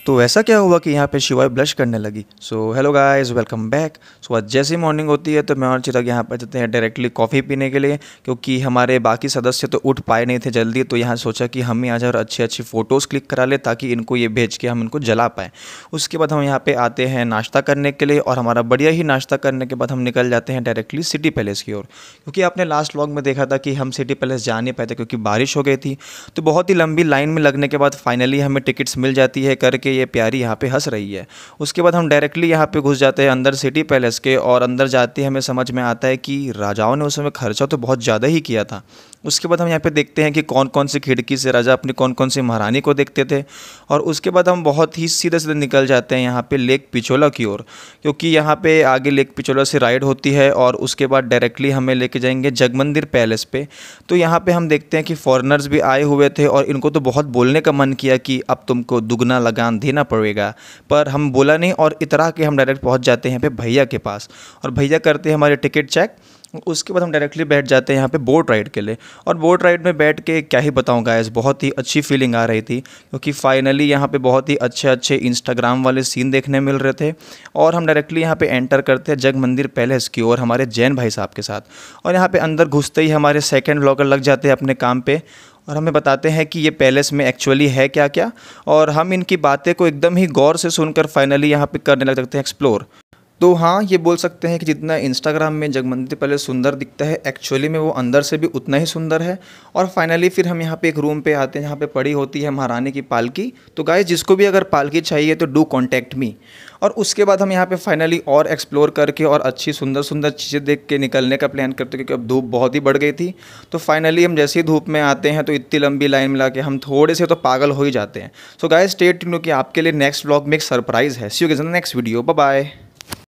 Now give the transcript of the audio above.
तो ऐसा क्या हुआ कि यहाँ पे शिवाय ब्लश करने लगी। So hello guys, welcome back. So आज जैसी मॉर्निंग होती है तो मैं और चिराग यहाँ पे जाते हैं डायरेक्टली कॉफ़ी पीने के लिए, क्योंकि हमारे बाकी सदस्य तो उठ पाए नहीं थे जल्दी। तो यहाँ सोचा कि हम ही आ जाए और अच्छी अच्छी फ़ोटोज़ क्लिक करा ले ताकि इनको ये भेज के हम इनको जला पाएँ। उसके बाद हम यहाँ पे आते हैं नाश्ता करने के लिए, और हमारा बढ़िया ही नाश्ता करने के बाद हम निकल जाते हैं डायरेक्टली सिटी पैलेस की ओर, क्योंकि आपने लास्ट व्लॉग में देखा था कि हम सिटी पैलेस जा नहीं पाए थे क्योंकि बारिश हो गई थी। तो बहुत ही लंबी लाइन में लगने के बाद फाइनली हमें टिकट्स मिल जाती है करके ये प्यारी यहाँ पे हंस रही है। उसके बाद हम डायरेक्टली यहाँ पे घुस जाते हैं अंदर सिटी पैलेस के, और अंदर जाते ही हमें समझ में आता है कि राजाओं ने उस समय खर्चा तो बहुत ज़्यादा ही किया था। उसके बाद हम यहाँ पे देखते हैं कि कौन कौन सी खिड़की से राजा अपनी कौन कौन सी महारानी को देखते थे। और उसके बाद हम बहुत ही सीधे सीधे निकल जाते हैं यहाँ पे लेक पिचोला की ओर, क्योंकि यहाँ पे आगे लेक पिचोला से राइड होती है और उसके बाद डायरेक्टली हमें लेके जाएंगे जगमंदिर पैलेस पे। तो यहाँ पे हम देखते हैं कि फॉरेनर्स भी आए हुए थे और इनको तो बहुत बोलने का मन किया कि अब तुमको दुगना लगान देना पड़ेगा, पर हम बोला नहीं और इतरा के हम डायरेक्ट पहुँच जाते हैं यहाँ पे भैया के पास। और भैया करते हैं हमारे टिकट चेक। उसके बाद हम डायरेक्टली बैठ जाते हैं यहाँ पे बोट राइड के लिए। और बोट राइड में बैठ के क्या ही बताऊँ गाइस, बहुत ही अच्छी फीलिंग आ रही थी, क्योंकि फाइनली यहाँ पे बहुत ही अच्छे अच्छे इंस्टाग्राम वाले सीन देखने मिल रहे थे। और हम डायरेक्टली यहाँ पे एंटर करते हैं जग मंदिर पैलेस की ओर हमारे जैन भाई साहब के साथ। और यहाँ पे अंदर घुसते ही हमारे सेकंड व्लॉगर लग जाते हैं अपने काम पे, और हमें बताते हैं कि ये पैलेस में एक्चुअली है क्या क्या। और हम इनकी बातें को एकदम ही गौर से सुनकर फाइनली यहाँ पे करने लग सकते हैं एक्सप्लोर। तो हाँ, ये बोल सकते हैं कि जितना इंस्टाग्राम में जगमंदिर पैलेस सुंदर दिखता है, एक्चुअली में वो अंदर से भी उतना ही सुंदर है। और फाइनली फिर हम यहाँ पे एक रूम पे आते हैं जहाँ पे पड़ी होती है महारानी की पालकी। तो गाइस, जिसको भी अगर पालकी चाहिए तो डू कॉन्टैक्ट मी। और उसके बाद हम यहाँ पे फाइनली और एक्सप्लोर करके और अच्छी सुंदर सुंदर चीज़ें देख के निकलने का प्लान करते हैं, क्योंकि अब धूप बहुत ही बढ़ गई थी। तो फाइनली हम जैसे ही धूप में आते हैं तो इतनी लंबी लाइन मिला के हम थोड़े से तो पागल हो ही जाते हैं। सो गाइस, स्टे ट्यून्ड, कि आपके लिए नेक्स्ट व्लॉग में एक सरप्राइज़ है। See you guys in the next video. Bye bye.